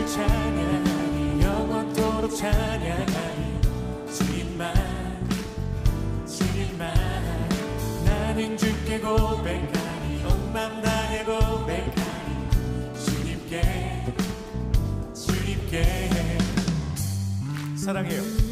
찬양하리 영원토록 찬양하리 주님만 나는 주께 고백하리 온 맘 다해 고백하리 주님께 사랑해요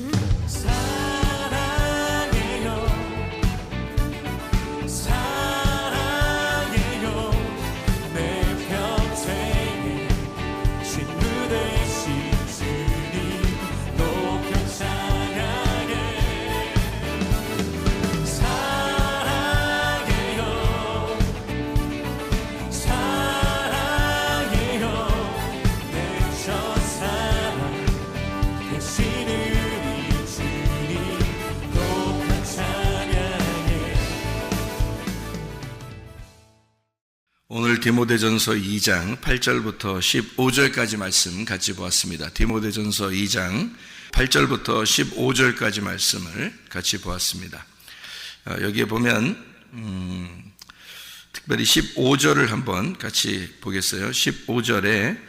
오늘 디모데전서 2장 8절부터 15절까지 말씀 같이 보았습니다. 디모데전서 2장 8절부터 15절까지 말씀을 같이 보았습니다. 여기에 보면 특별히 15절을 한번 같이 보겠어요. 15절에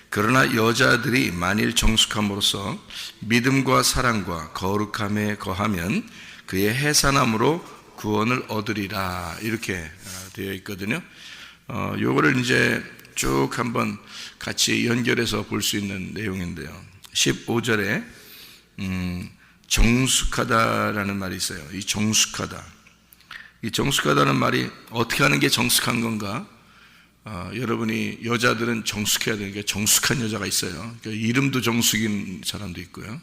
그러나 여자들이 만일 정숙함으로써 믿음과 사랑과 거룩함에 거하면 그의 해산함으로 구원을 얻으리라 이렇게 되어 있거든요. 요거를 이제 쭉 한번 같이 연결해서 볼 수 있는 내용인데요. 15절에 정숙하다라는 말이 있어요. 이 정숙하다는 말이 어떻게 하는 게 정숙한 건가? 여러분이 여자들은 정숙해야 되는 게 정숙한 여자가 있어요. 그러니까 이름도 정숙인 사람도 있고요.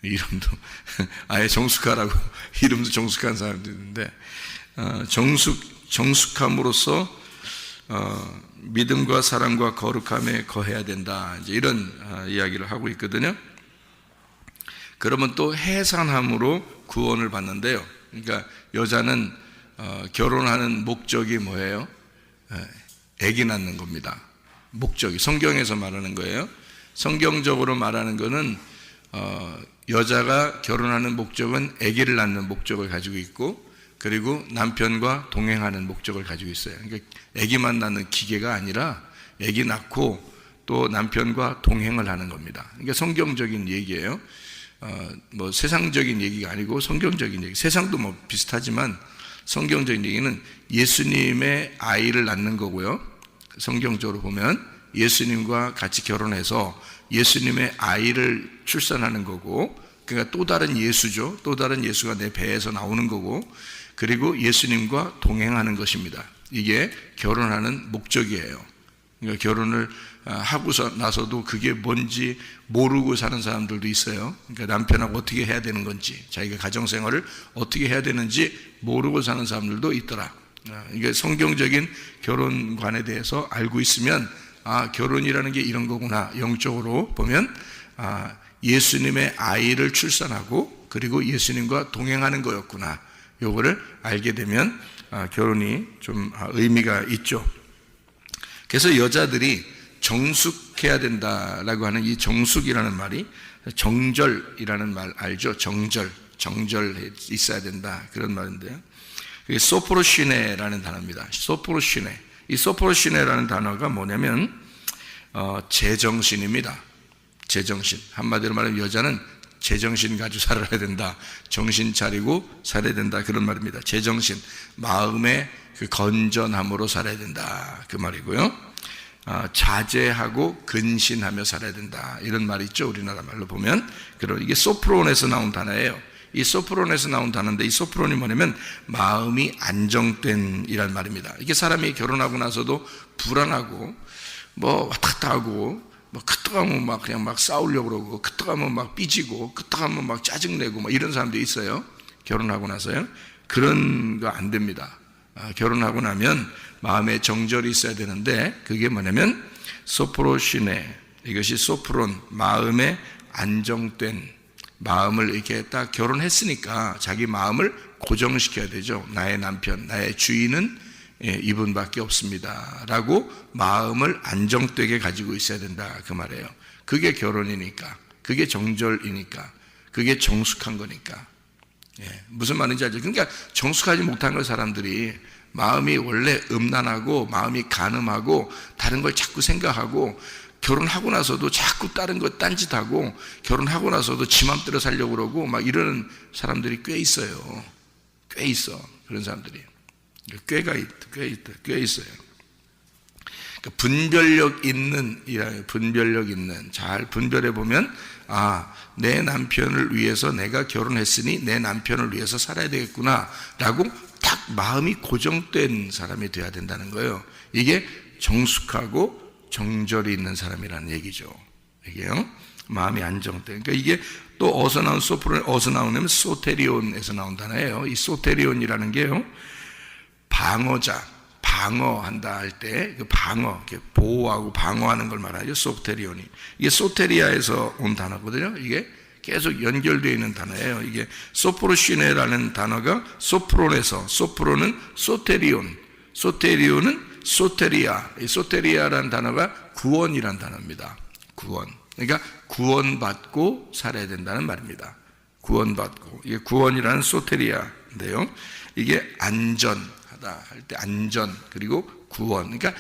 이름도 아예 정숙하라고 이름도 정숙한 사람도 있는데 정숙함으로써 믿음과 사랑과 거룩함에 거해야 된다. 이제 이런 이야기를 하고 있거든요. 그러면 또 해산함으로 구원을 받는데요. 그러니까 여자는 결혼하는 목적이 뭐예요? 아기 낳는 겁니다. 목적이 성경에서 말하는 거예요. 성경적으로 말하는 거는 여자가 결혼하는 목적은 아기를 낳는 목적을 가지고 있고 그리고 남편과 동행하는 목적을 가지고 있어요. 그러니까 아기만 낳는 기계가 아니라 아기 낳고 또 남편과 동행을 하는 겁니다. 그러니까 성경적인 얘기예요. 뭐 세상적인 얘기가 아니고 성경적인 얘기. 세상도 뭐 비슷하지만 성경적인 얘기는 예수님의 아이를 낳는 거고요. 성경적으로 보면 예수님과 같이 결혼해서 예수님의 아이를 출산하는 거고, 그러니까 또 다른 예수죠. 또 다른 예수가 내 배에서 나오는 거고, 그리고 예수님과 동행하는 것입니다. 이게 결혼하는 목적이에요. 그러니까 결혼을 하고서 나서도 그게 뭔지 모르고 사는 사람들도 있어요. 그러니까 남편하고 어떻게 해야 되는 건지, 자기가 가정생활을 어떻게 해야 되는지 모르고 사는 사람들도 있더라. 이게 성경적인 결혼관에 대해서 알고 있으면 결혼이라는 게 이런 거구나. 영적으로 보면 예수님의 아이를 출산하고 그리고 예수님과 동행하는 거였구나. 요거를 알게 되면 결혼이 좀 의미가 있죠. 그래서 여자들이 정숙해야 된다라고 하는 이 정숙이라는 말이 정절이라는 말 알죠? 정절 있어야 된다 그런 말인데요. 그게 소프로시네라는 단어입니다. 소프로시네. 이 소프로시네라는 단어가 뭐냐면 제정신입니다. 제정신. 한마디로 말하면 여자는 제정신 가지고 살아야 된다. 정신 차리고 살아야 된다. 그런 말입니다. 제정신. 마음의 그 건전함으로 살아야 된다. 그 말이고요. 자제하고 근신하며 살아야 된다. 이런 말이 있죠. 우리나라 말로 보면. 그리고 이게 소프론에서 나온 단어예요. 이 소프론에서 나온 단어인데 이 소프론이 뭐냐면 마음이 안정된 이란 말입니다. 이게 사람이 결혼하고 나서도 불안하고 뭐 왔다 갔다 하고 뭐 그떡하면 막 그냥 막 싸우려고 그러고 그떡하면 막 삐지고 그떡하면 막 짜증내고 막 이런 사람도 있어요. 결혼하고 나서요. 그런 거 안 됩니다. 결혼하고 나면 마음에 정절이 있어야 되는데 그게 뭐냐면 소프로시네, 이것이 소프론, 마음에 안정된 마음을 이렇게 딱 결혼했으니까 자기 마음을 고정시켜야 되죠. 나의 남편, 나의 주인은 이분밖에 없습니다 라고 마음을 안정되게 가지고 있어야 된다 그 말이에요. 그게 결혼이니까, 그게 정절이니까, 그게 정숙한 거니까. 무슨 말인지 알죠? 그러니까 정숙하지 못한 걸 사람들이 마음이 원래 음란하고 마음이 간음하고 다른 걸 자꾸 생각하고 결혼하고 나서도 자꾸 다른 거 딴짓하고 결혼하고 나서도 지 맘대로 살려고 그러고 막 이러는 사람들이 꽤 있어요. 꽤 있어. 그런 사람들이. 꽤 있어요. 그러니까 분별력 있는, 잘 분별해 보면, 내 남편을 위해서 내가 결혼했으니 내 남편을 위해서 살아야 되겠구나 라고 딱 마음이 고정된 사람이 돼야 된다는 거예요. 이게 정숙하고 정절이 있는 사람이라는 얘기죠. 이게요. 마음이 안정돼. 그러니까 이게 또 어디서 나오냐면 소테리온에서 나온 단어예요. 이 소테리온이라는 게요. 방어한다 할 때 그 보호하고 방어하는 걸 말하죠. 소테리온이. 이게 소테리아에서 온 단어거든요. 이게 계속 연결되어 있는 단어예요. 이게 소프로시네라는 단어가 소프론은 소테리온은 소테리아. 이 소테리아라는 단어가 구원이라는 단어입니다. 구원. 그러니까 구원받고 살아야 된다는 말입니다. 구원받고. 이게 구원이라는 소테리아인데요. 이게 안전하다 할 때 안전 그리고 구원. 그러니까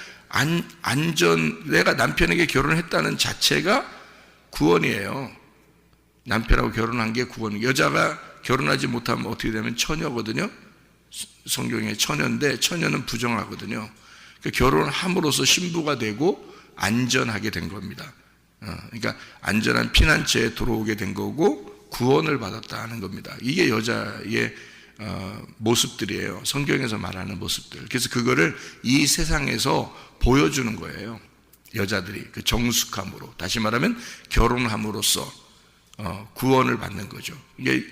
내가 남편에게 결혼했다는 자체가 구원이에요. 남편하고 결혼한 게 구원. 여자가 결혼하지 못하면 어떻게 되면 처녀거든요. 성경에 처녀인데 처녀는 부정하거든요. 그러니까 결혼함으로써 신부가 되고 안전하게 된 겁니다. 그러니까 안전한 피난처에 들어오게 된 거고 구원을 받았다 하는 겁니다. 이게 여자의 모습들이에요. 성경에서 말하는 모습들. 그래서 그거를 이 세상에서 보여주는 거예요. 여자들이 그 정숙함으로, 다시 말하면 결혼함으로써 구원을 받는 거죠. 이게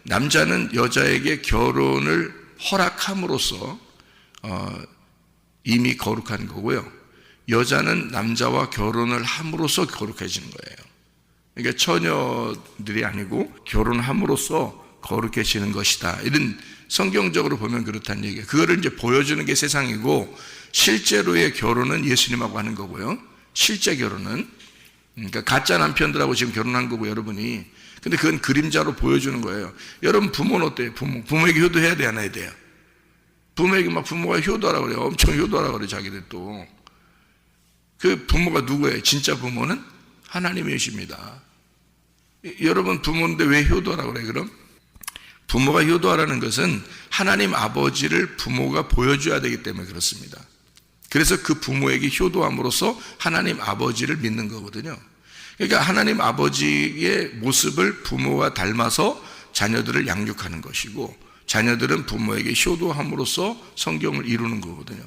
남자는 여자에게 결혼을 허락함으로써 이미 거룩한 거고요. 여자는 남자와 결혼을 함으로써 거룩해지는 거예요. 그러니까 처녀들이 아니고 결혼함으로써 거룩해지는 것이다. 이런 성경적으로 보면 그렇다는 얘기예요. 그거를 이제 보여주는 게 세상이고 실제로의 결혼은 예수님하고 하는 거고요. 실제 결혼은 그러니까 가짜 남편들하고 지금 결혼한 거고 여러분이. 근데 그건 그림자로 보여주는 거예요. 여러분 부모는 어때요? 부모에게 효도해야 돼, 안 해야 돼요? 부모에게 막 부모가 효도하라고 그래요. 엄청 효도하라고 그래요, 자기들 또. 그 부모가 누구예요? 진짜 부모는 하나님이십니다. 여러분 부모인데 왜 효도하라고 그래요, 그럼? 부모가 효도하라는 것은 하나님 아버지를 부모가 보여줘야 되기 때문에 그렇습니다. 그래서 그 부모에게 효도함으로써 하나님 아버지를 믿는 거거든요. 그러니까 하나님 아버지의 모습을 부모와 닮아서 자녀들을 양육하는 것이고 자녀들은 부모에게 효도함으로써 성경을 이루는 거거든요.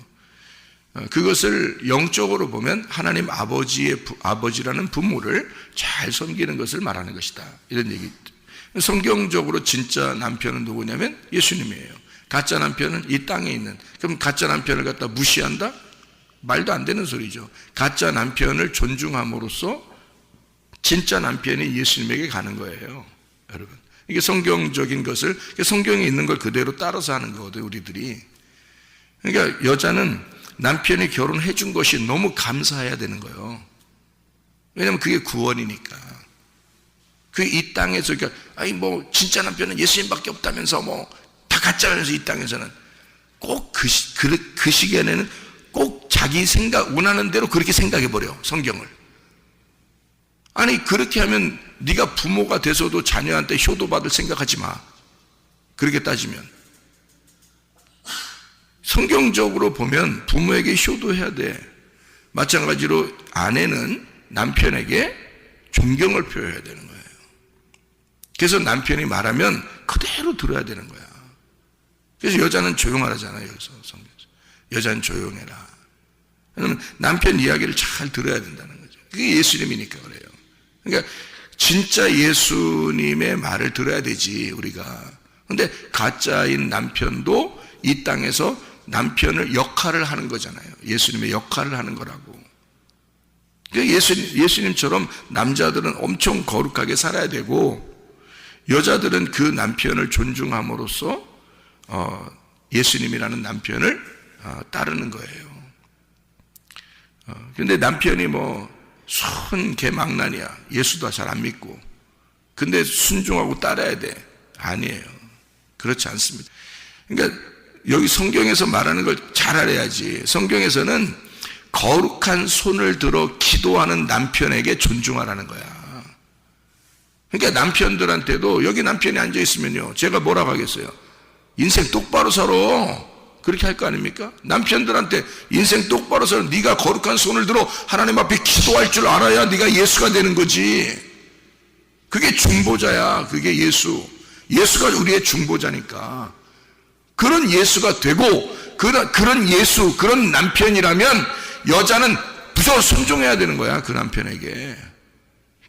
그것을 영적으로 보면 하나님 아버지라는 부모를 잘 섬기는 것을 말하는 것이다. 이런 얘기. 성경적으로 진짜 남편은 누구냐면 예수님이에요. 가짜 남편은 이 땅에 있는. 그럼 가짜 남편을 갖다 무시한다? 말도 안 되는 소리죠. 가짜 남편을 존중함으로써 진짜 남편이 예수님에게 가는 거예요. 여러분. 이게 성경적인 것을, 성경에 있는 걸 그대로 따라서 하는 거거든요, 우리들이. 그러니까 여자는 남편이 결혼해 준 것이 너무 감사해야 되는 거예요. 왜냐면 그게 구원이니까. 그 이 땅에서, 그러니까, 진짜 남편은 예수님밖에 없다면서 다 가짜면서 이 땅에서는 꼭 그 시기에는 꼭 자기 원하는 대로 그렇게 생각해버려, 성경을. 아니, 그렇게 하면 네가 부모가 돼서도 자녀한테 효도받을 생각하지 마. 그렇게 따지면. 성경적으로 보면 부모에게 효도해야 돼. 마찬가지로 아내는 남편에게 존경을 표해야 되는 거예요. 그래서 남편이 말하면 그대로 들어야 되는 거야. 그래서 여자는 조용하라잖아요. 여기서 성경에서. 여자는 조용해라. 왜냐하면 남편 이야기를 잘 들어야 된다는 거죠. 그게 예수님이니까 그래요. 그러니까 진짜 예수님의 말을 들어야 되지 우리가. 근데 가짜인 남편도 이 땅에서 남편을 역할을 하는 거잖아요. 예수님의 역할을 하는 거라고. 그러니까 예수님처럼 남자들은 엄청 거룩하게 살아야 되고 여자들은 그 남편을 존중함으로써 예수님이라는 남편을 따르는 거예요. 근데 남편이 순 개망난이야. 예수도 잘 안 믿고. 근데 순종하고 따라야 돼. 아니에요. 그렇지 않습니다. 그러니까 여기 성경에서 말하는 걸 잘 알아야지. 성경에서는 거룩한 손을 들어 기도하는 남편에게 존중하라는 거야. 그러니까 남편들한테도 여기 남편이 앉아 있으면요, 제가 뭐라고 하겠어요? 인생 똑바로 살아. 그렇게 할 거 아닙니까? 남편들한테 인생 똑바로 살아. 네가 거룩한 손을 들어 하나님 앞에 기도할 줄 알아야 네가 예수가 되는 거지. 그게 중보자야. 그게 예수가 우리의 중보자니까. 그런 예수가 되고 그런 예수, 그런 남편이라면 여자는 무조건 순종해야 되는 거야. 그 남편에게.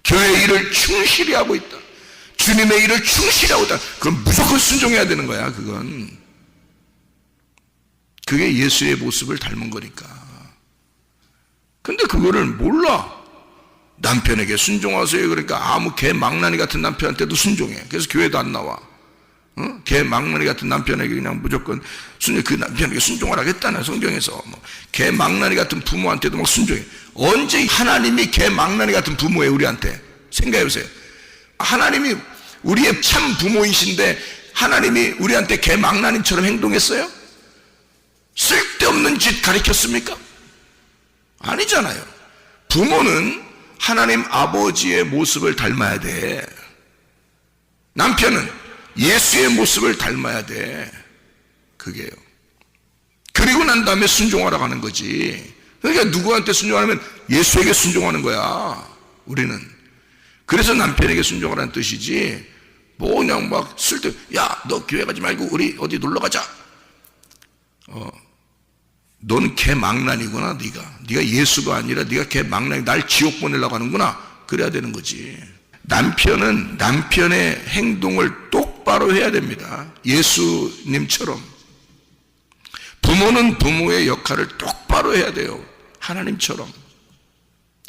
교회의 일을 충실히 하고 있다, 주님의 일을 충실히 하고 있다, 그럼 무조건 순종해야 되는 거야. 그게 예수의 모습을 닮은 거니까. 근데 그거를 몰라. 남편에게 순종하세요. 그러니까 아무 개 망나니 같은 남편한테도 순종해. 그래서 교회도 안 나와. 개 망나니 같은 남편에게 그냥 무조건 그 남편에게 순종하라고 했다나 성경에서. 개 망나니 같은 부모한테도 막 순종해. 언제 하나님이 개 망나니 같은 부모예요 우리한테? 생각해보세요. 하나님이 우리의 참 부모이신데 하나님이 우리한테 개 망나니처럼 행동했어요? 쓸데없는 짓 가르쳤습니까? 아니잖아요. 부모는 하나님 아버지의 모습을 닮아야 돼. 남편은 예수의 모습을 닮아야 돼. 그게요. 그리고 난 다음에 순종하라고 하는 거지. 그러니까 누구한테 순종하면 예수에게 순종하는 거야, 우리는. 그래서 남편에게 순종하라는 뜻이지, 뭐 그냥 막 야, 너 교회 가지 말고 우리 어디 놀러 가자. 넌 개 망나니구나. 네가 예수가 아니라 네가 개 망나니, 날 지옥 보내려고 하는구나. 그래야 되는 거지. 남편은 남편의 행동을 똑바로 해야 됩니다. 예수님처럼. 부모는 부모의 역할을 똑바로 해야 돼요. 하나님처럼.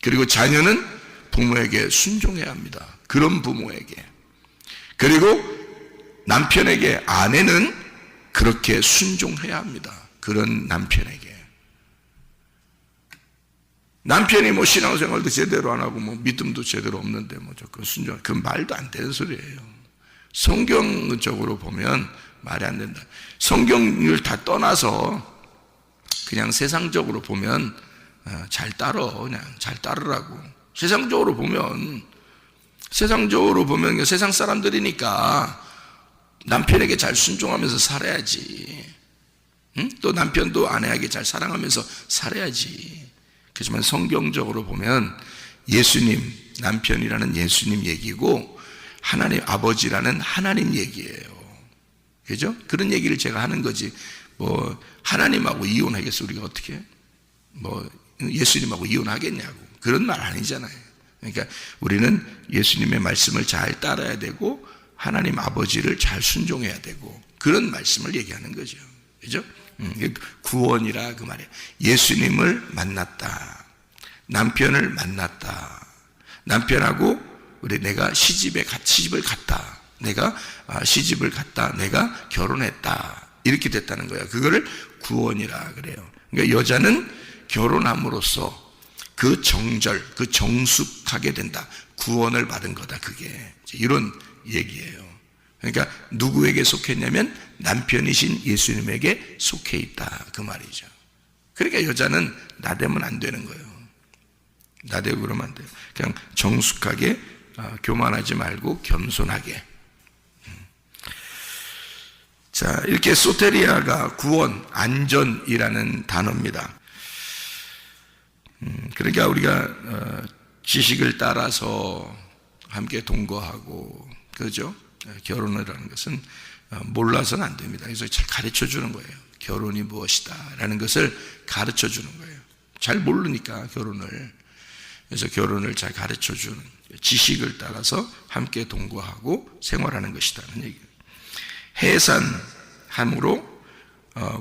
그리고 자녀는 부모에게 순종해야 합니다. 그런 부모에게. 그리고 남편에게, 아내는 그렇게 순종해야 합니다. 그런 남편에게. 남편이 뭐 신앙생활도 제대로 안 하고 뭐 믿음도 제대로 없는데 뭐 조금 순종, 그건 말도 안 되는 소리예요. 성경적으로 보면 말이 안 된다. 성경을 다 떠나서 그냥 세상적으로 보면 잘 따러, 그냥 잘 따르라고. 세상적으로 보면 세상 사람들이니까 남편에게 잘 순종하면서 살아야지. 응? 또 남편도 아내에게 잘 사랑하면서 살아야지. 그렇지만 성경적으로 보면 예수님, 남편이라는 예수님 얘기고 하나님 아버지라는 하나님 얘기예요. 그죠? 그런 얘기를 제가 하는 거지. 뭐 하나님하고 이혼하겠어 우리가 어떻게? 뭐 예수님하고 이혼하겠냐고. 그런 말 아니잖아요. 그러니까 우리는 예수님의 말씀을 잘 따라야 되고 하나님 아버지를 잘 순종해야 되고, 그런 말씀을 얘기하는 거죠. 그죠? 구원이라 그 말이에요. 예수님을 만났다. 남편을 만났다. 남편하고 내가 시집을 갔다. 내가 시집을 갔다. 내가 결혼했다. 이렇게 됐다는 거예요. 그거를 구원이라 그래요. 그러니까 여자는 결혼함으로써 그 정숙하게 된다. 구원을 받은 거다. 그게 이런 얘기예요. 그러니까 누구에게 속했냐면 남편이신 예수님에게 속해 있다. 그 말이죠. 그러니까 여자는 나대면 안 되는 거예요. 나대고 그러면 안 돼요. 그냥 정숙하게, 교만하지 말고 겸손하게. 자, 이렇게 소테리아가 구원, 안전이라는 단어입니다. 그러니까 우리가 지식을 따라서 함께 동거하고, 그죠? 결혼을 하는 것은 몰라서는 안 됩니다. 그래서 잘 가르쳐 주는 거예요. 결혼이 무엇이다 라는 것을 가르쳐 주는 거예요. 잘 모르니까 결혼을. 그래서 결혼을 잘 가르쳐 주는, 지식을 따라서 함께 동거하고 생활하는 것이라는 얘기예요. 해산함으로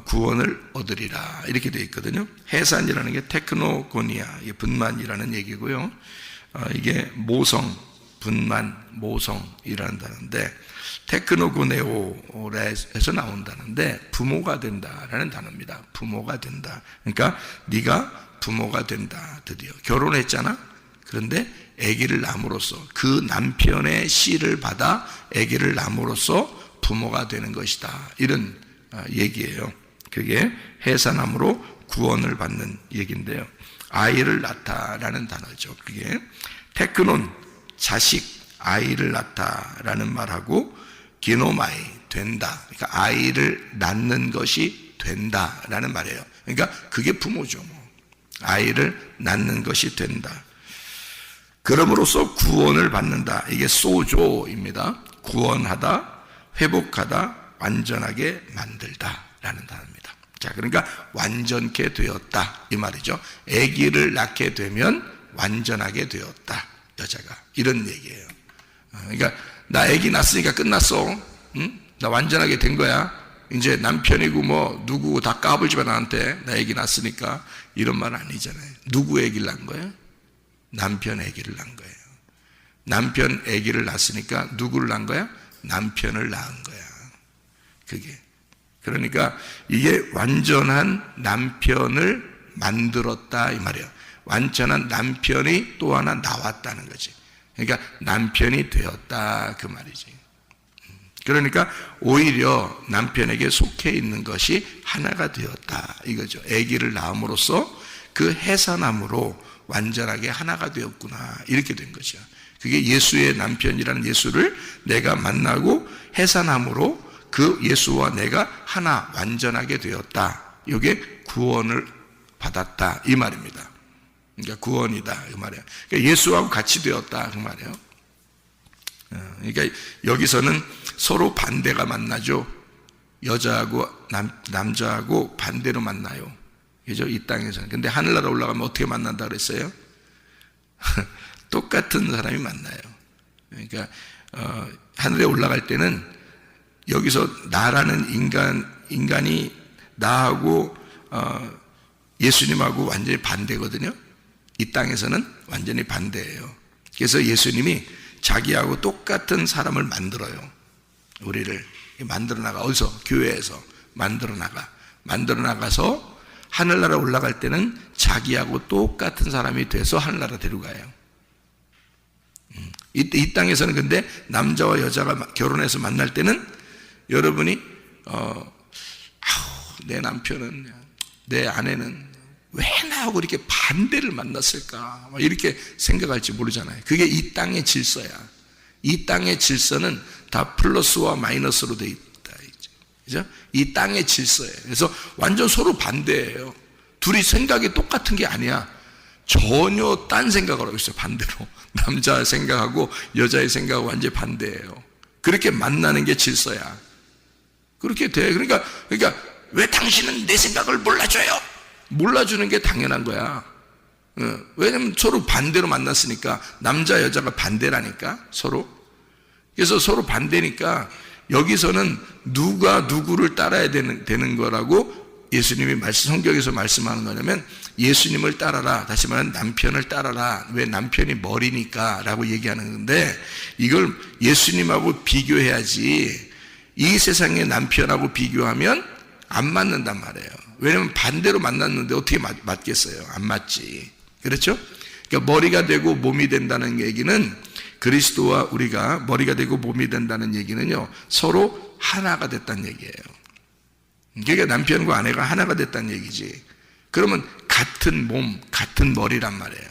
구원을 얻으리라 이렇게 되어 있거든요. 해산이라는 게 테크노고니아, 분만이라는 얘기고요. 이게 모성, 분만, 모성이라는 단어인데, 테크노고네오에서 나온다는데 부모가 된다라는 단어입니다. 부모가 된다. 그러니까 네가 부모가 된다. 드디어 결혼했잖아. 그런데 아기를 낳음으로써, 그 남편의 씨를 받아 아기를 낳음으로써 부모가 되는 것이다. 이런 얘기예요. 그게 해산함으로 구원을 받는 얘기인데요. 아이를 낳다라는 단어죠. 그게 테크논, 자식, 아이를 낳다라는 말하고 기노마이, 된다. 그러니까 아이를 낳는 것이 된다라는 말이에요. 그러니까 그게 부모죠. 아이를 낳는 것이 된다. 그럼으로써 구원을 받는다. 이게 소조입니다. 구원하다, 회복하다, 완전하게 만들다라는 단어입니다. 자, 그러니까 완전케 되었다 이 말이죠. 아기를 낳게 되면 완전하게 되었다, 여자가. 이런 얘기예요. 그러니까 나 아기 낳았으니까 끝났어. 응? 나 완전하게 된 거야. 이제 남편이고 뭐 누구 다 까불지 마 나한테. 나 아기 낳았으니까. 이런 말 아니잖아요. 누구 아기를 낳은 거예요? 남편 아기를 낳은 거예요. 남편 아기를 낳았으니까 누구를 낳은 거야? 남편을 낳은 거야. 그게. 그러니까 이게 완전한 남편을 만들었다 이 말이에요. 완전한 남편이 또 하나 나왔다는 거지. 그러니까 남편이 되었다 그 말이지. 그러니까 오히려 남편에게 속해 있는 것이 하나가 되었다 이거죠. 아기를 낳음으로써 그 해산함으로 완전하게 하나가 되었구나 이렇게 된 거죠. 그게 예수의 남편이라는 예수를 내가 만나고 해산함으로 그 예수와 내가 하나 완전하게 되었다. 이게 구원을 받았다 이 말입니다. 그러니까 구원이다 그 말이에요. 그러니까 예수하고 같이 되었다 그 말이에요. 그러니까 여기서는 서로 반대가 만나죠. 여자하고 남자하고 반대로 만나요. 그죠? 이 땅에서는. 근데 하늘나라 올라가면 어떻게 만난다 그랬어요? 똑같은 사람이 만나요. 그러니까 하늘에 올라갈 때는 여기서 나라는 인간이 나하고 예수님하고 완전히 반대거든요. 이 땅에서는 완전히 반대예요. 그래서 예수님이 자기하고 똑같은 사람을 만들어요. 우리를 만들어 나가. 어디서? 교회에서 만들어 나가서 하늘나라 올라갈 때는 자기하고 똑같은 사람이 돼서 하늘나라 데려가요. 이 땅에서는 근데 남자와 여자가 결혼해서 만날 때는 여러분이 내 남편은, 내 아내는 왜 나하고 이렇게 반대를 만났을까 이렇게 생각할지 모르잖아요. 그게 이 땅의 질서야. 이 땅의 질서는 다 플러스와 마이너스로 돼 있다. 그죠? 이 땅의 질서예요. 그래서 완전 서로 반대예요. 둘이 생각이 똑같은 게 아니야. 전혀 딴 생각을 하고 있어요. 반대로. 남자 생각하고 여자의 생각하고 완전히 반대예요. 그렇게 만나는 게 질서야. 그렇게 돼. 그러니까 왜 당신은 내 생각을 몰라줘요? 몰라주는 게 당연한 거야. 왜냐면 서로 반대로 만났으니까. 남자 여자가 반대라니까 서로. 그래서 서로 반대니까 여기서는 누가 누구를 따라야 되는 거라고 예수님이 성경에서 말씀하는 거냐면 예수님을 따라라. 다시 말하면 남편을 따라라. 왜? 남편이 머리니까 라고 얘기하는 건데 이걸 예수님하고 비교해야지. 이 세상의 남편하고 비교하면 안 맞는단 말이에요. 왜냐면 반대로 만났는데 어떻게 맞겠어요? 안 맞지. 그렇죠? 그러니까 머리가 되고 몸이 된다는 얘기는 그리스도와 우리가 머리가 되고 몸이 된다는 얘기는요, 서로 하나가 됐다는 얘기예요. 그러니까 남편과 아내가 하나가 됐다는 얘기지. 그러면 같은 몸, 같은 머리란 말이에요.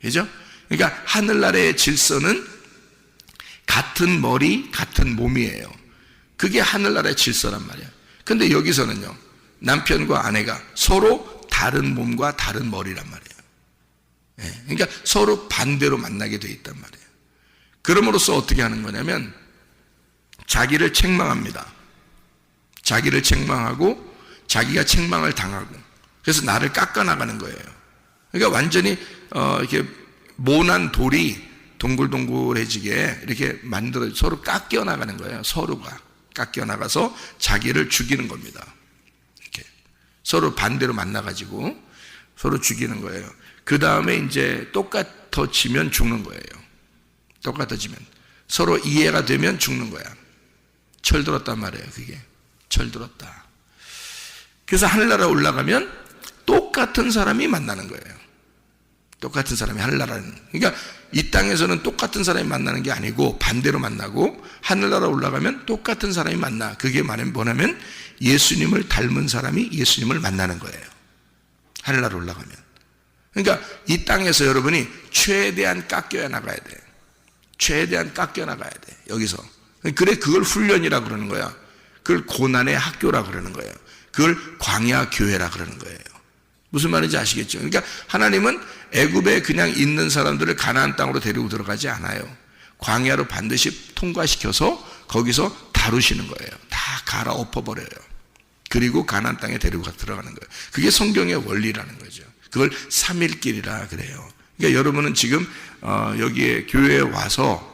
그죠? 그러니까 하늘나라의 질서는 같은 머리, 같은 몸이에요. 그게 하늘나라의 질서란 말이에요. 근데 여기서는요, 남편과 아내가 서로 다른 몸과 다른 머리란 말이에요. 그러니까 서로 반대로 만나게 돼 있단 말이에요. 그럼으로써 어떻게 하는 거냐면 자기를 책망합니다. 자기를 책망하고 자기가 책망을 당하고 그래서 나를 깎아나가는 거예요. 그러니까 완전히 이렇게 모난 돌이 동글동글해지게 이렇게 만들어 서로 깎여 나가는 거예요. 서로가 깎여 나가서 자기를 죽이는 겁니다. 이렇게 서로 반대로 만나가지고 서로 죽이는 거예요. 그 다음에 이제 똑같아지면 죽는 거예요. 똑같아지면 서로 이해가 되면 죽는 거야. 철들었단 말이에요. 그게 철들었다. 그래서 하늘나라 올라가면 똑같은 사람이 만나는 거예요. 똑같은 사람이 하늘나라는. 그러니까 이 땅에서는 똑같은 사람이 만나는 게 아니고 반대로 만나고 하늘나라 올라가면 똑같은 사람이 만나. 그게 뭐냐면 예수님을 닮은 사람이 예수님을 만나는 거예요. 하늘나라 올라가면. 그러니까 이 땅에서 여러분이 최대한 깎여 나가야 돼. 최대한 깎여 나가야 돼. 여기서. 그래, 그걸 훈련이라 그러는 거야. 그걸 고난의 학교라 그러는 거예요. 그걸 광야 교회라 그러는 거예요. 무슨 말인지 아시겠죠? 그러니까 하나님은 애굽에 그냥 있는 사람들을 가나안 땅으로 데리고 들어가지 않아요. 광야로 반드시 통과시켜서 거기서 다루시는 거예요. 다 갈아엎어버려요. 그리고 가나안 땅에 데리고 들어가는 거예요. 그게 성경의 원리라는 거죠. 그걸 3일길이라 그래요. 그러니까 여러분은 지금 여기에 교회에 와서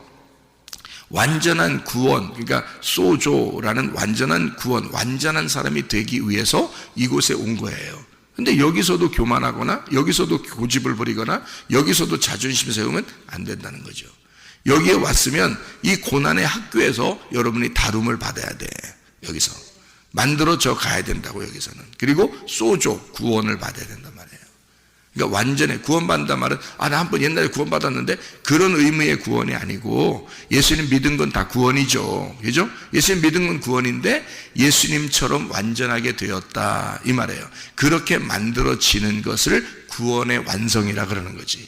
완전한 구원, 그러니까 소조라는 완전한 구원, 완전한 사람이 되기 위해서 이곳에 온 거예요. 근데 여기서도 교만하거나 여기서도 고집을 부리거나 여기서도 자존심 세우면 안 된다는 거죠. 여기에 왔으면 이 고난의 학교에서 여러분이 다룸을 받아야 돼. 여기서 만들어져 가야 된다고. 여기서는. 그리고 소조, 구원을 받아야 된단 말이에요. 그러니까 완전히 구원받는단 말은 나 한 번 옛날에 구원받았는데 그런 의미의 구원이 아니고 예수님 믿은 건 다 구원이죠. 그죠? 예수님 믿은 건 구원인데 예수님처럼 완전하게 되었다 이 말이에요. 그렇게 만들어지는 것을 구원의 완성이라 그러는 거지.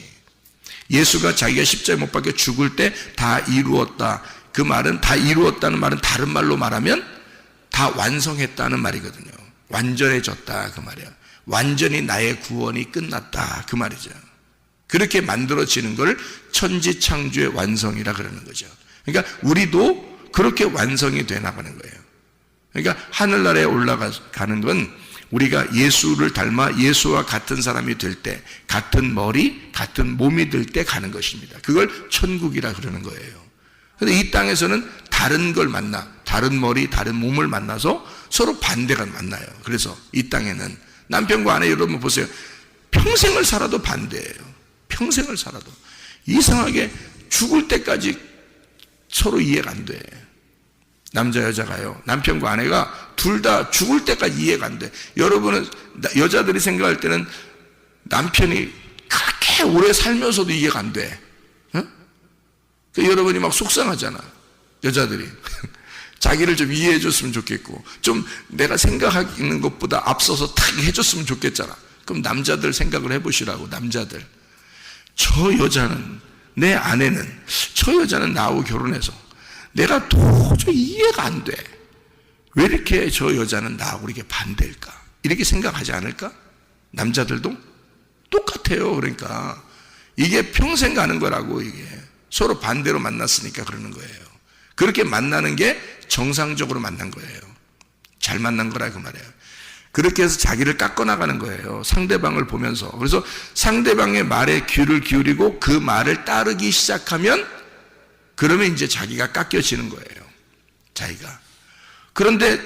예수가 자기가 십자가에 못 박혀 죽을 때 다 이루었다. 그 말은 다 이루었다는 말은 다른 말로 말하면 다 완성했다는 말이거든요. 완전해졌다 그 말이에요. 완전히 나의 구원이 끝났다 그 말이죠. 그렇게 만들어지는 걸 천지창조의 완성이라 그러는 거죠. 그러니까 우리도 그렇게 완성이 돼 나가는 거예요. 그러니까 하늘나라에 올라가는 건 우리가 예수를 닮아 예수와 같은 사람이 될 때, 같은 머리, 같은 몸이 될 때 가는 것입니다. 그걸 천국이라 그러는 거예요. 그런데 이 땅에서는 다른 걸 만나, 다른 머리, 다른 몸을 만나서 서로 반대가 만나요. 그래서 이 땅에는 남편과 아내 여러분 보세요. 평생을 살아도 반대예요. 평생을 살아도. 이상하게 죽을 때까지 서로 이해가 안 돼. 남자 여자가요. 남편과 아내가 둘 다 죽을 때까지 이해가 안 돼. 여러분은 여자들이 생각할 때는 남편이 그렇게 오래 살면서도 이해가 안 돼. 어? 그러니까 여러분이 막 속상하잖아. 여자들이. 자기를 좀 이해해 줬으면 좋겠고 좀 내가 생각하는 것보다 앞서서 탁 해줬으면 좋겠잖아. 그럼 남자들 생각을 해보시라고. 남자들, 저 여자는, 내 아내는, 저 여자는 나하고 결혼해서 내가 도저히 이해가 안 돼. 왜 이렇게 저 여자는 나하고 이렇게 반대일까? 이렇게 생각하지 않을까? 남자들도 똑같아요. 그러니까 이게 평생 가는 거라고. 이게 서로 반대로 만났으니까 그러는 거예요. 그렇게 만나는 게 정상적으로 만난 거예요. 잘 만난 거라 그 말이에요. 그렇게 해서 자기를 깎아나가는 거예요. 상대방을 보면서. 그래서 상대방의 말에 귀를 기울이고 그 말을 따르기 시작하면 그러면 이제 자기가 깎여지는 거예요. 자기가. 그런데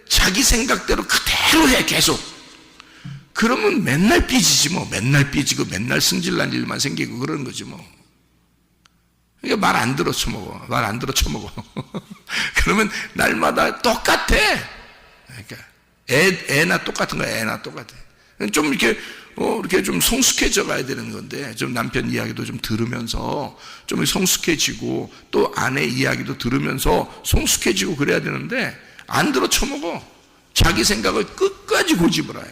자기 생각대로 그대로 해 계속. 그러면 맨날 삐지지 뭐. 맨날 삐지고 맨날 승질난 일만 생기고 그러는 거지 뭐. 그러니까 말 안 들어 쳐먹어. 말 안 들어 쳐먹어. 그러면 날마다 똑같아. 그러니까 애나 똑같은 거야. 애나 똑같아. 좀 이렇게 이렇게 좀 성숙해져 가야 되는 건데 좀 남편 이야기도 좀 들으면서 좀 성숙해지고 또 아내 이야기도 들으면서 성숙해지고 그래야 되는데 안 들어 쳐먹어. 자기 생각을 끝까지 고집을 해.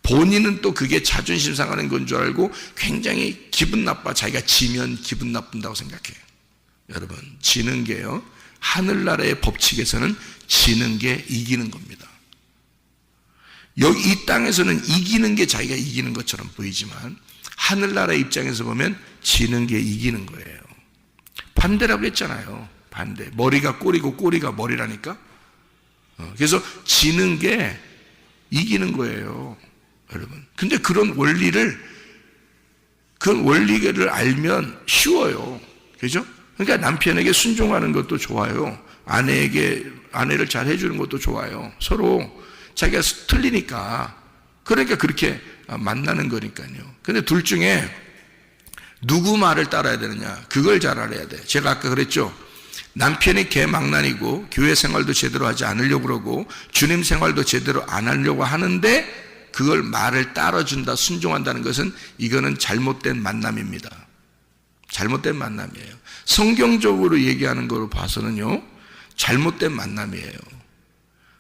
본인은 또 그게 자존심 상하는 건 줄 알고 굉장히 기분 나빠. 자기가 지면 기분 나쁜다고 생각해. 여러분, 지는 게요, 하늘나라의 법칙에서는 지는 게 이기는 겁니다. 여기 이 땅에서는 이기는 게 자기가 이기는 것처럼 보이지만 하늘나라의 입장에서 보면 지는 게 이기는 거예요. 반대라고 했잖아요. 반대. 머리가 꼬리고 꼬리가 머리라니까. 그래서 지는 게 이기는 거예요. 여러분. 근데 그런 원리를 알면 쉬워요. 그죠? 그러니까 남편에게 순종하는 것도 좋아요. 아내를 잘 해주는 것도 좋아요. 서로 자기가 틀리니까. 그러니까 그렇게 만나는 거니까요. 근데 둘 중에 누구 말을 따라야 되느냐? 그걸 잘 알아야 돼. 제가 아까 그랬죠. 남편이 개망난이고 교회 생활도 제대로 하지 않으려고 그러고 주님 생활도 제대로 안 하려고 하는데 그걸 말을 따라준다, 순종한다는 것은 이거는 잘못된 만남입니다. 잘못된 만남이에요. 성경적으로 얘기하는 걸로 봐서는요, 잘못된 만남이에요.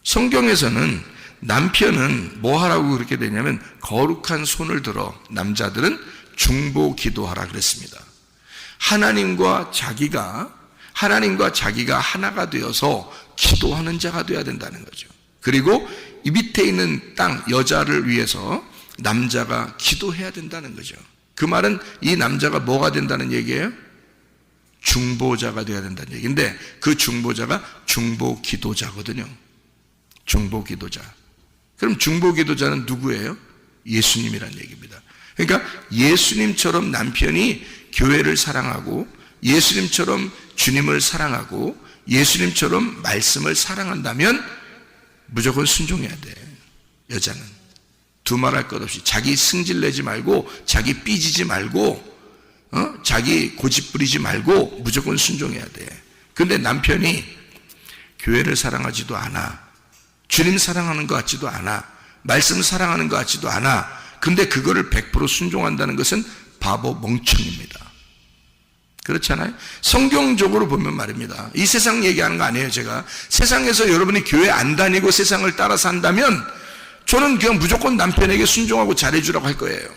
성경에서는 남편은 뭐 하라고 그렇게 되냐면 거룩한 손을 들어 남자들은 중보 기도하라 그랬습니다. 하나님과 자기가 하나가 되어서 기도하는 자가 되어야 된다는 거죠. 그리고 이 밑에 있는 땅 여자를 위해서 남자가 기도해야 된다는 거죠. 그 말은 이 남자가 뭐가 된다는 얘기예요? 중보자가 되어야 된다는 얘기인데 그 중보자가 중보 기도자거든요. 중보 기도자. 그럼 중보 기도자는 누구예요? 예수님이란 얘기입니다. 그러니까 예수님처럼 남편이 교회를 사랑하고 예수님처럼 주님을 사랑하고 예수님처럼 말씀을 사랑한다면 무조건 순종해야 돼. 여자는 두말할 것 없이 자기 승질내지 말고 자기 삐지지 말고 자기 고집 부리지 말고 무조건 순종해야 돼. 근데 남편이 교회를 사랑하지도 않아, 주님 사랑하는 것 같지도 않아, 말씀 사랑하는 것 같지도 않아. 근데 그거를 100% 순종한다는 것은 바보 멍청입니다. 그렇잖아요? 성경적으로 보면 말입니다. 이 세상 얘기하는 거 아니에요. 제가 세상에서 여러분이 교회 안 다니고 세상을 따라 산다면 저는 그냥 무조건 남편에게 순종하고 잘해주라고 할 거예요.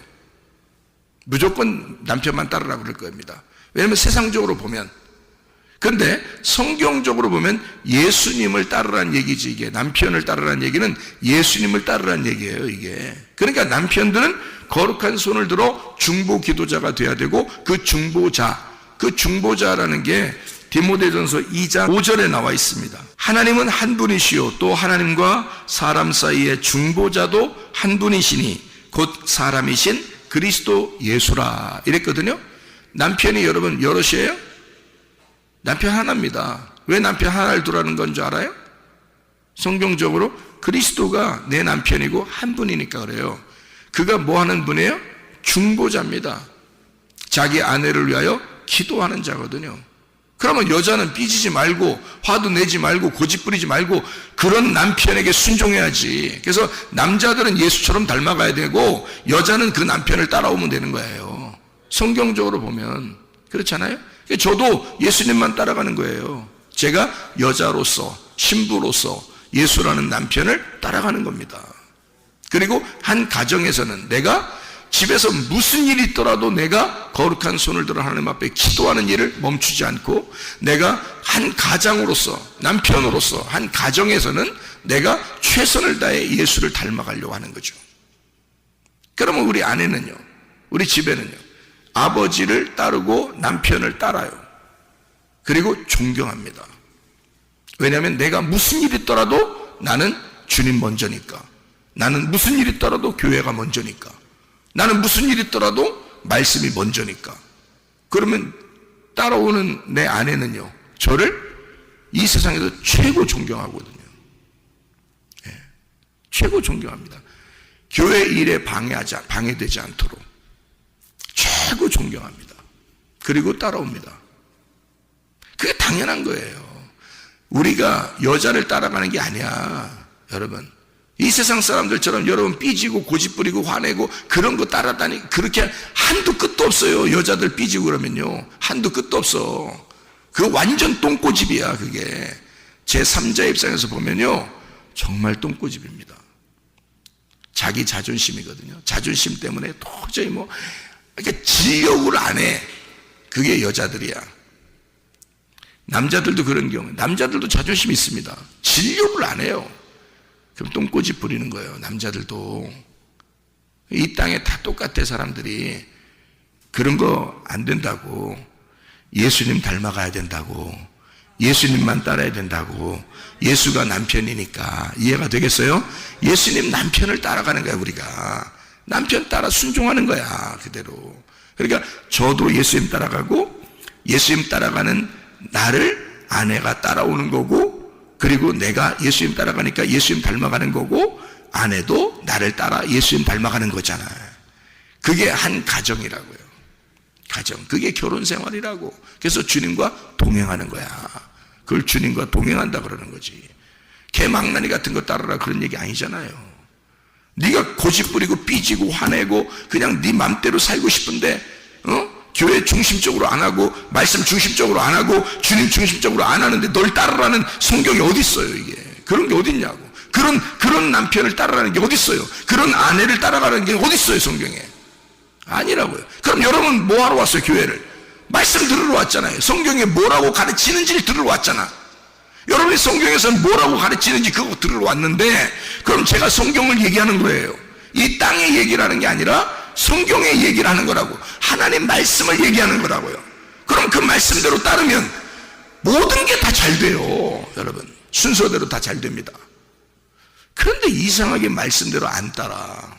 무조건 남편만 따르라고 그럴 겁니다. 왜냐하면 세상적으로 보면. 그런데 성경적으로 보면 예수님을 따르라는 얘기지. 이게 남편을 따르라는 얘기는 예수님을 따르라는 얘기예요. 이게. 그러니까 남편들은 거룩한 손을 들어 중보 기도자가 돼야 되고 그 중보자라는 게 디모데전서 2장 5절에 나와 있습니다. 하나님은 한 분이시요 또 하나님과 사람 사이의 중보자도 한 분이시니 곧 사람이신 그리스도 예수라 이랬거든요. 남편이 여러분 여럿이에요? 남편 하나입니다. 왜 남편 하나를 두라는 건 줄 알아요? 성경적으로 그리스도가 내 남편이고 한 분이니까 그래요. 그가 뭐 하는 분이에요? 중보자입니다. 자기 아내를 위하여 기도하는 자거든요. 그러면 여자는 삐지지 말고 화도 내지 말고 고집 부리지 말고 그런 남편에게 순종해야지. 그래서 남자들은 예수처럼 닮아가야 되고 여자는 그 남편을 따라오면 되는 거예요. 성경적으로 보면 그렇잖아요. 저도 예수님만 따라가는 거예요. 제가 여자로서 신부로서 예수라는 남편을 따라가는 겁니다. 그리고 한 가정에서는 내가 집에서 무슨 일이 있더라도 내가 거룩한 손을 들어 하나님 앞에 기도하는 일을 멈추지 않고 내가 한 가장으로서 남편으로서 한 가정에서는 내가 최선을 다해 예수를 닮아가려고 하는 거죠. 그러면 우리 아내는요, 우리 집에는요, 아버지를 따르고 남편을 따라요. 그리고 존경합니다. 왜냐하면 내가 무슨 일이 있더라도 나는 주님 먼저니까. 나는 무슨 일이 있더라도 교회가 먼저니까. 나는 무슨 일이 있더라도 말씀이 먼저니까. 그러면 따라오는 내 아내는요, 저를 이 세상에서 최고 존경하거든요. 예, 최고 존경합니다. 교회 일에 방해되지 않도록 최고 존경합니다. 그리고 따라옵니다. 그게 당연한 거예요. 우리가 여자를 따라가는 게 아니야, 여러분. 이 세상 사람들처럼 여러분 삐지고 고집 부리고 화내고 그런 거 따라다니 그렇게 한도 끝도 없어요. 여자들 삐지고 그러면요 한도 끝도 없어. 그거 완전 똥꼬집이야. 그게 제3자 입장에서 보면요 정말 똥꼬집입니다. 자기 자존심이거든요. 자존심 때문에 도저히 그러니까 지역을 안 해. 그게 여자들이야. 남자들도 그런 경우, 남자들도 자존심이 있습니다. 진욕을 안 해요. 그럼 똥꼬집 부리는 거예요. 남자들도. 이 땅에 다 똑같아. 사람들이 그런 거 안 된다고. 예수님 닮아가야 된다고. 예수님만 따라야 된다고. 예수가 남편이니까. 이해가 되겠어요? 예수님 남편을 따라가는 거야. 우리가 남편 따라 순종하는 거야. 그대로. 그러니까 저도 예수님 따라가고 예수님 따라가는 나를 아내가 따라오는 거고, 그리고 내가 예수님 따라가니까 예수님 닮아가는 거고, 아내도 나를 따라 예수님 닮아가는 거잖아요. 그게 한 가정이라고요. 가정. 그게 결혼 생활이라고. 그래서 주님과 동행하는 거야. 그걸 주님과 동행한다 그러는 거지. 개망나니 같은 거 따르라 그런 얘기 아니잖아요. 네가 고집 부리고 삐지고 화내고 그냥 네 맘대로 살고 싶은데 교회 중심적으로 안 하고 말씀 중심적으로 안 하고 주님 중심적으로 안 하는데 널 따르라는 성경이 어디 있어요. 이게 그런 게 어디 있냐고. 그런 남편을 따라가는 게 어디 있어요? 그런 아내를 따라가는 게 어디 있어요, 성경에? 아니라고요. 그럼 여러분 뭐 하러 왔어요, 교회를? 말씀 들으러 왔잖아요. 성경에 뭐라고 가르치는지를 들으러 왔잖아. 여러분이 성경에서는 뭐라고 가르치는지 그거 들으러 왔는데, 그럼 제가 성경을 얘기하는 거예요. 이 땅의 얘기를 하는 게 아니라 성경의 얘기를 하는 거라고. 하나님 말씀을 얘기하는 거라고요. 그럼 그 말씀대로 따르면 모든 게 다 잘 돼요, 여러분. 순서대로 다 잘 됩니다. 그런데 이상하게 말씀대로 안 따라.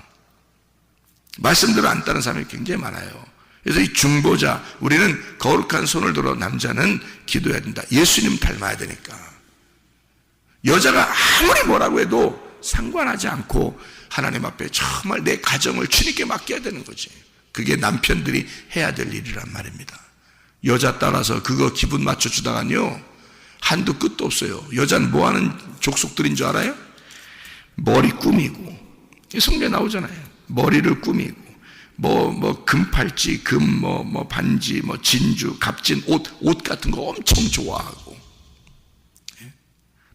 말씀대로 안 따르는 사람이 굉장히 많아요. 그래서 이 중보자, 우리는 거룩한 손을 들어 남자는 기도해야 된다. 예수님 닮아야 되니까. 여자가 아무리 뭐라고 해도 상관하지 않고 하나님 앞에 정말 내 가정을 주님께 맡겨야 되는 거지. 그게 남편들이 해야 될 일이란 말입니다. 여자 따라서 그거 기분 맞춰주다가요 한도 끝도 없어요. 여자는 뭐하는 족속들인 줄 알아요? 머리 꾸미고, 성경에 나오잖아요. 머리를 꾸미고 뭐 금팔찌, 반지, 진주, 값진 옷 같은 거 엄청 좋아하고,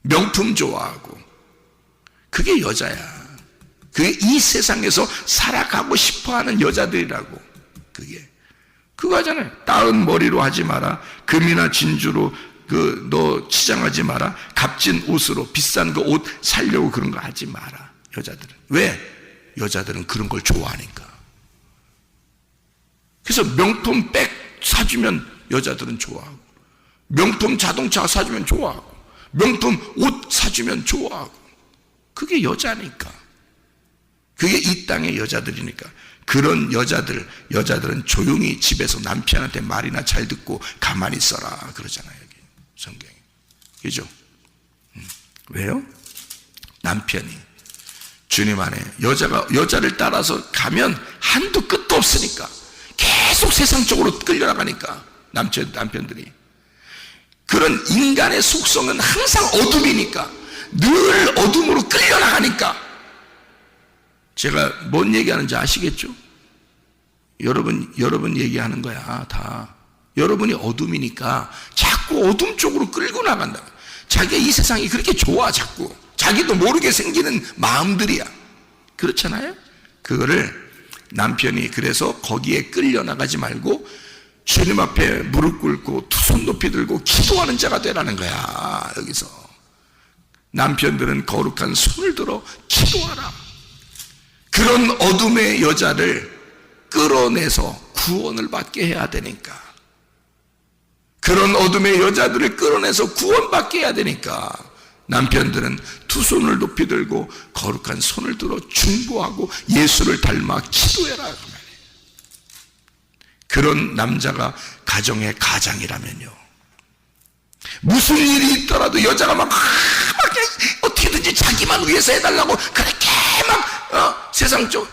명품 좋아하고. 그게 여자야. 그게 이 세상에서 살아가고 싶어하는 여자들이라고. 그거 하잖아요. 따은 머리로 하지 마라. 금이나 진주로 너 치장하지 마라. 값진 옷으로 비싼 거 옷 살려고 그런 거 하지 마라. 여자들은. 왜? 여자들은 그런 걸 좋아하니까. 그래서 명품 백 사주면 여자들은 좋아하고, 명품 자동차 사주면 좋아하고, 명품 옷 사주면 좋아하고. 그게 여자니까. 그게 이 땅의 여자들이니까. 그런 여자들은 조용히 집에서 남편한테 말이나 잘 듣고 가만히 있어라 그러잖아요, 여기 성경에. 그죠? 왜요? 남편이 주님 안에 여자를 따라서 가면 한도 끝도 없으니까, 계속 세상 쪽으로 끌려나가니까. 남편들이 그런 인간의 속성은 항상 어둠이니까, 늘 어둠으로 끌려나가니까. 제가 뭔 얘기하는지 아시겠죠? 여러분 얘기하는 거야. 다 여러분이 어둠이니까 자꾸 어둠 쪽으로 끌고 나간다. 자기가 이 세상이 그렇게 좋아. 자꾸 자기도 모르게 생기는 마음들이야. 그렇잖아요? 그거를 남편이 그래서 거기에 끌려나가지 말고 주님 앞에 무릎 꿇고 두 손 높이 들고 기도하는 자가 되라는 거야. 여기서 남편들은 거룩한 손을 들어 기도하라. 그런 어둠의 여자를 끌어내서 구원을 받게 해야 되니까. 그런 어둠의 여자들을 끌어내서 구원받게 해야 되니까 남편들은 두 손을 높이 들고 거룩한 손을 들어 중보하고 예수를 닮아 기도해라. 그런 남자가 가정의 가장이라면요, 무슨 일이 있더라도 여자가 막 어떻게든지 자기만 위해서 해달라고 그렇게 막 세상 쪽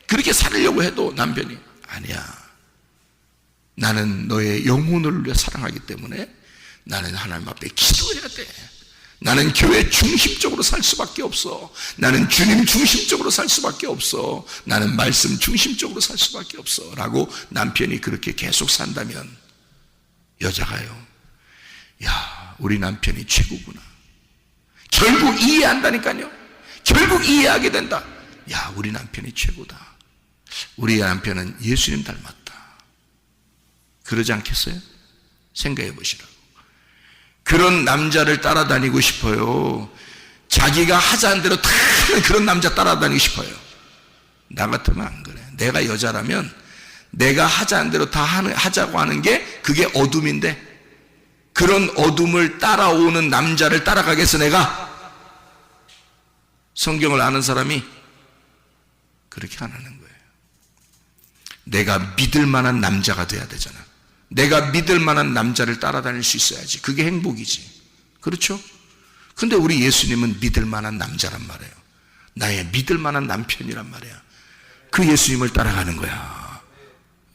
그렇게 살으려고 해도 남편이 아니야. 나는 너의 영혼을 위해 사랑하기 때문에 나는 하나님 앞에 기도해야 돼. 나는 교회 중심적으로 살 수밖에 없어. 나는 주님 중심적으로 살 수밖에 없어. 나는 말씀 중심적으로 살 수밖에 없어. 라고 남편이 그렇게 계속 산다면 여자가요, 야, 우리 남편이 최고구나. 결국 이해한다니까요. 결국 이해하게 된다. 야, 우리 남편이 최고다. 우리 남편은 예수님 닮았다. 그러지 않겠어요? 생각해 보시라고. 그런 남자를 따라다니고 싶어요. 자기가 하자는 대로 다 하는 그런 남자 따라다니고 싶어요. 나 같으면 안 그래. 내가 여자라면 내가 하자는 대로 다 하자고 하는 게 그게 어둠인데, 그런 어둠을 따라오는 남자를 따라가겠어 내가? 성경을 아는 사람이 그렇게 안 하는 거예요. 내가 믿을 만한 남자가 돼야 되잖아. 내가 믿을 만한 남자를 따라다닐 수 있어야지. 그게 행복이지. 그렇죠? 근데 우리 예수님은 믿을 만한 남자란 말이에요. 나의 믿을 만한 남편이란 말이야. 그 예수님을 따라가는 거야.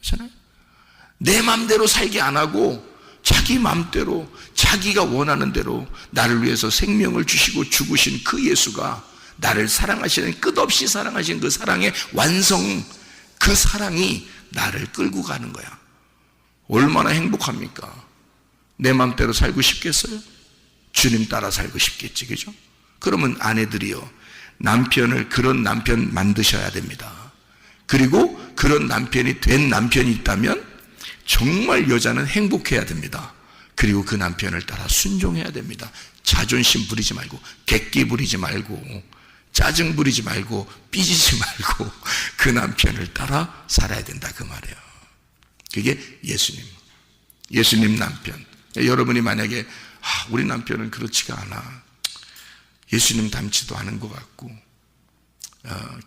그렇잖아요? 내 맘대로 살게 안 하고 자기 맘대로 자기가 원하는 대로 나를 위해서 생명을 주시고 죽으신 그 예수가, 나를 사랑하시는, 끝없이 사랑하신 그 사랑의 완성, 그 사랑이 나를 끌고 가는 거야. 얼마나 행복합니까? 내 맘대로 살고 싶겠어요? 주님 따라 살고 싶겠지, 그죠? 그러면 아내들이요, 남편을, 그런 남편 만드셔야 됩니다. 그리고 그런 남편이 된 남편이 있다면 정말 여자는 행복해야 됩니다. 그리고 그 남편을 따라 순종해야 됩니다. 자존심 부리지 말고, 객기 부리지 말고, 짜증 부리지 말고, 삐지지 말고 그 남편을 따라 살아야 된다, 그 말이에요. 그게 예수님 남편. 여러분이 만약에 우리 남편은 그렇지가 않아, 예수님 닮지도 않은 것 같고,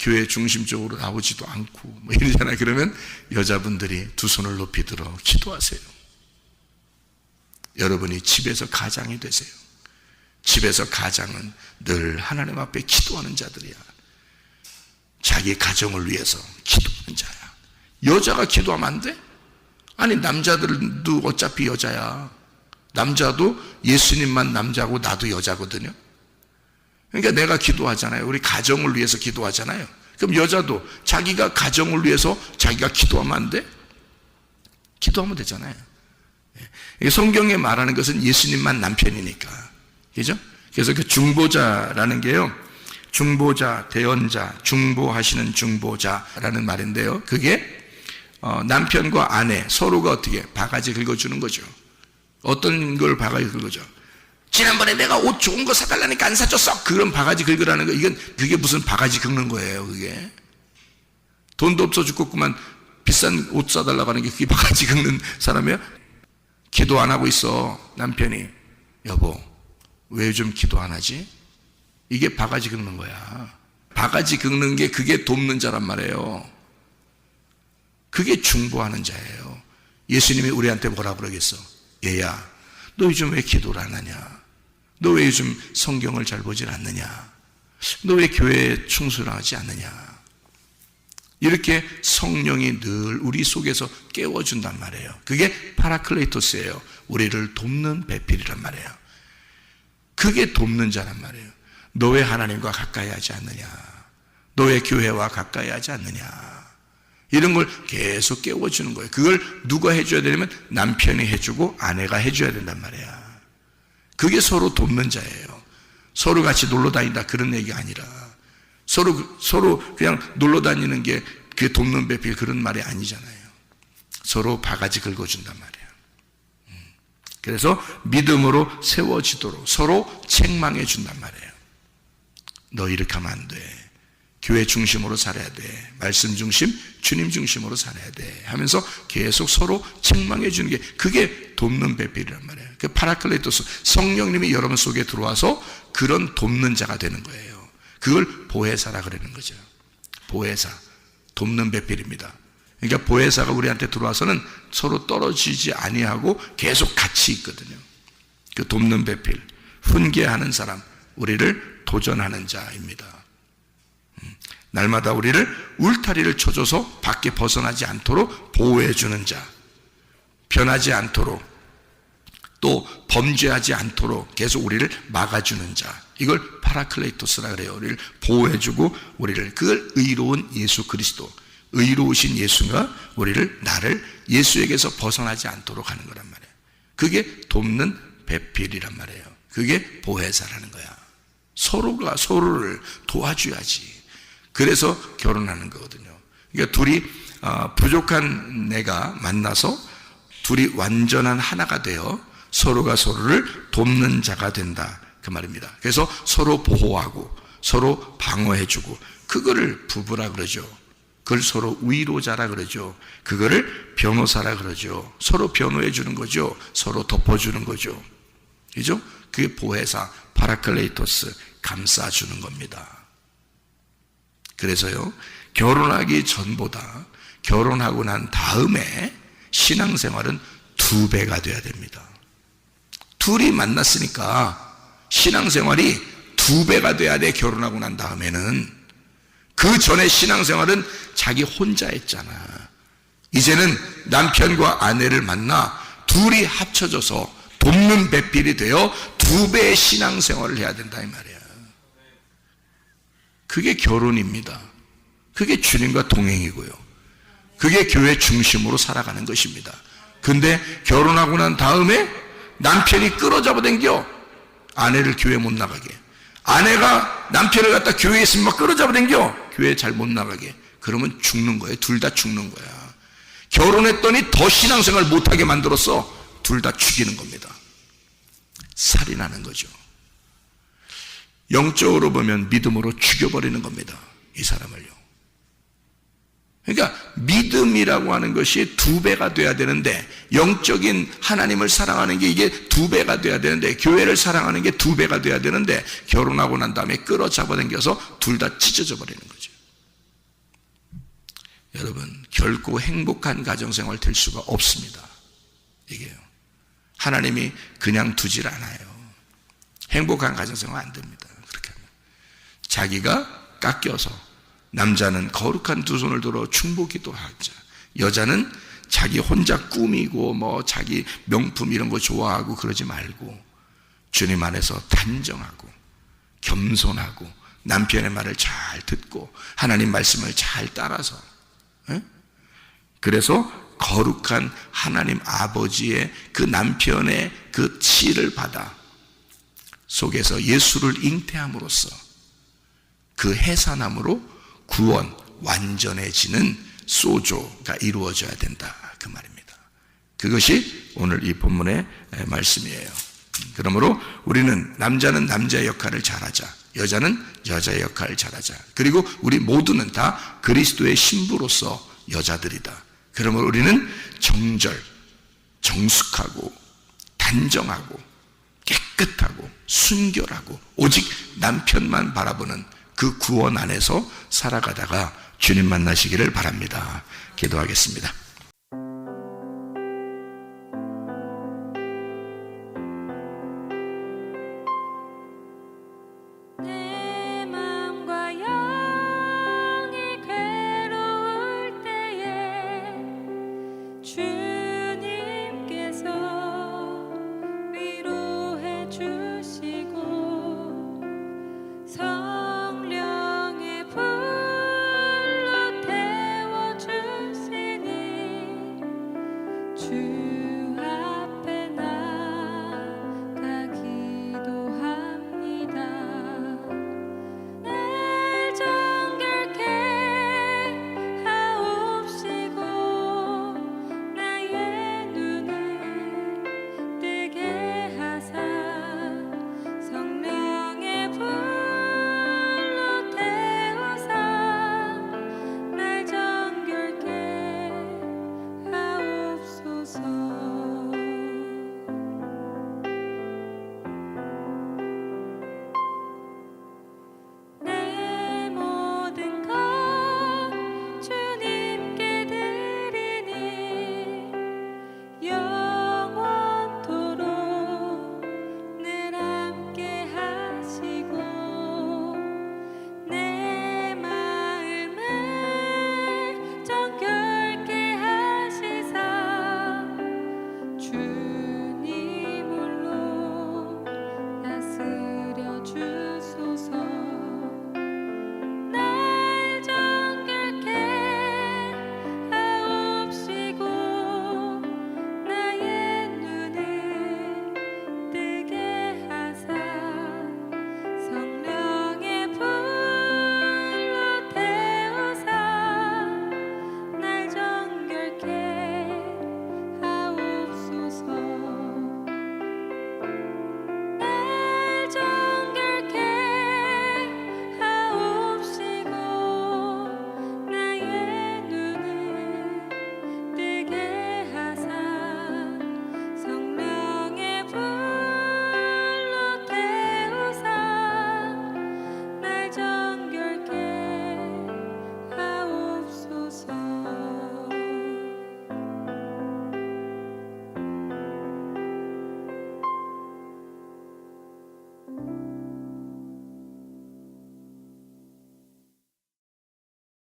교회 중심적으로 나오지도 않고 뭐 이러잖아요. 그러면 여자분들이 두 손을 높이 들어 기도하세요. 여러분이 집에서 가장이 되세요. 집에서 가장은 늘 하나님 앞에 기도하는 자들이야. 자기 가정을 위해서 기도하는 자야. 여자가 기도하면 안 돼? 아니, 남자들도 어차피 여자야. 남자도 예수님만 남자고 나도 여자거든요. 그러니까 내가 기도하잖아요. 우리 가정을 위해서 기도하잖아요. 그럼 여자도 자기가 가정을 위해서 자기가 기도하면 안 돼? 기도하면 되잖아요. 성경에 말하는 것은 예수님만 남편이니까. 그죠? 그래서 그 중보자라는 게요, 중보자, 대언자, 중보하시는 중보자라는 말인데요, 그게 남편과 아내 서로가 어떻게 바가지 긁어주는 거죠. 어떤 걸 바가지 긁어줘? 지난번에 내가 옷 좋은 거 사달라니까 안 사줬어. 그런 바가지 긁으라는 거. 그게 무슨 바가지 긁는 거예요, 그게. 돈도 없어 죽겠구만 비싼 옷 사달라고 하는 게 그게 바가지 긁는 사람이야? 기도 안 하고 있어, 남편이. 여보, 왜 요즘 기도 안 하지? 이게 바가지 긁는 거야. 바가지 긁는 게 그게 돕는 자란 말이에요. 그게 중보하는 자예요. 예수님이 우리한테 뭐라 그러겠어? 얘야, 너 요즘 왜 기도를 안 하냐? 너 왜 요즘 성경을 잘 보질 않느냐? 너 왜 교회에 충실을 하지 않느냐? 이렇게 성령이 늘 우리 속에서 깨워준단 말이에요. 그게 파라클레이토스예요. 우리를 돕는 배필이란 말이에요. 그게 돕는 자란 말이에요. 너 왜 하나님과 가까이 하지 않느냐? 너 왜 교회와 가까이 하지 않느냐? 이런 걸 계속 깨워주는 거예요. 그걸 누가 해줘야 되냐면 남편이 해주고 아내가 해줘야 된단 말이야. 그게 서로 돕는 자예요. 서로 같이 놀러 다닌다 그런 얘기가 아니라 서로 그냥 놀러 다니는 게 그게 돕는 배필 그런 말이 아니잖아요. 서로 바가지 긁어준단 말이에요. 그래서 믿음으로 세워지도록 서로 책망해 준단 말이에요. 너 이렇게 하면 안 돼. 교회 중심으로 살아야 돼. 말씀 중심, 주님 중심으로 살아야 돼. 하면서 계속 서로 책망해 주는 게 그게 돕는 배필이란 말이에요. 그 파라클레토스, 성령님이 여러분 속에 들어와서 그런 돕는 자가 되는 거예요. 그걸 보혜사라 그러는 거죠. 보혜사, 돕는 배필입니다. 그러니까 보혜사가 우리한테 들어와서는 서로 떨어지지 아니하고 계속 같이 있거든요. 그 돕는 배필, 훈계하는 사람, 우리를 도전하는 자입니다. 날마다 우리를 울타리를 쳐줘서 밖에 벗어나지 않도록 보호해주는 자, 변하지 않도록 또 범죄하지 않도록 계속 우리를 막아주는 자, 이걸 파라클레이토스라 그래요. 우리를 보호해주고 우리를, 그걸 의로운 예수 그리스도, 의로우신 예수가 나를 예수에게서 벗어나지 않도록 하는 거란 말이에요. 그게 돕는 배필이란 말이에요. 그게 보혜사라는 거야. 서로가 서로를 도와줘야지. 그래서 결혼하는 거거든요. 그러니까 둘이 부족한 내가 만나서 둘이 완전한 하나가 되어 서로가 서로를 돕는 자가 된다, 그 말입니다. 그래서 서로 보호하고 서로 방어해주고, 그거를 부부라 그러죠. 그걸 서로 위로자라 그러죠. 그거를 변호사라 그러죠. 서로 변호해주는 거죠. 서로 덮어주는 거죠. 그죠? 그게 보혜사, 파라클레이토스, 감싸주는 겁니다. 그래서요, 결혼하기 전보다 결혼하고 난 다음에 신앙생활은 2배가 돼야 됩니다. 둘이 만났으니까 신앙생활이 2배가 돼야 돼. 결혼하고 난 다음에는. 그 전에 신앙생활은 자기 혼자 했잖아. 이제는 남편과 아내를 만나 둘이 합쳐져서 돕는 배필이 되어 2배의 신앙생활을 해야 된다, 이 말이야. 그게 결혼입니다. 그게 주님과 동행이고요. 그게 교회 중심으로 살아가는 것입니다. 근데 결혼하고 난 다음에 남편이 끌어잡아당겨 아내를 교회 못 나가게, 아내가 남편을 갖다 교회에 있으면 막 끌어잡아당겨. 교회 잘 못 나가게. 그러면 죽는 거예요. 둘 다 죽는 거야. 결혼했더니 더 신앙생활 못하게 만들었어. 둘 다 죽이는 겁니다. 살인하는 거죠. 영적으로 보면 믿음으로 죽여버리는 겁니다. 이 사람을요. 그러니까 믿음이라고 하는 것이 2배가 돼야 되는데, 영적인 하나님을 사랑하는 게 이게 2배가 돼야 되는데, 교회를 사랑하는 게 2배가 돼야 되는데, 결혼하고 난 다음에 끌어잡아당겨서 둘 다 찢어져 버리는 거죠. 여러분, 결코 행복한 가정생활 될 수가 없습니다. 이게요. 하나님이 그냥 두질 않아요. 행복한 가정생활 안 됩니다. 그렇게 하면 자기가 깎여서, 남자는 거룩한 2손을 들어 충보기도 하자, 여자는 자기 혼자 꾸미고 뭐 자기 명품 이런 거 좋아하고 그러지 말고 주님 안에서 단정하고 겸손하고 남편의 말을 잘 듣고 하나님 말씀을 잘 따라서, 그래서 거룩한 하나님 아버지의 그 남편의 그 치를 받아 속에서 예수를 잉태함으로써 그 해산함으로 구원, 완전해지는 소조가 이루어져야 된다, 그 말입니다. 그것이 오늘 이 본문의 말씀이에요. 그러므로 우리는, 남자는 남자의 역할을 잘하자, 여자는 여자의 역할을 잘하자. 그리고 우리 모두는 다 그리스도의 신부로서 여자들이다. 그러므로 우리는 정절, 정숙하고 단정하고 깨끗하고 순결하고 오직 남편만 바라보는 그 구원 안에서 살아가다가 주님 만나시기를 바랍니다. 기도하겠습니다. 내 마음과 영이 괴로울 때에 주님께서 위로해 주시고 성령의 불로 태워주시니 주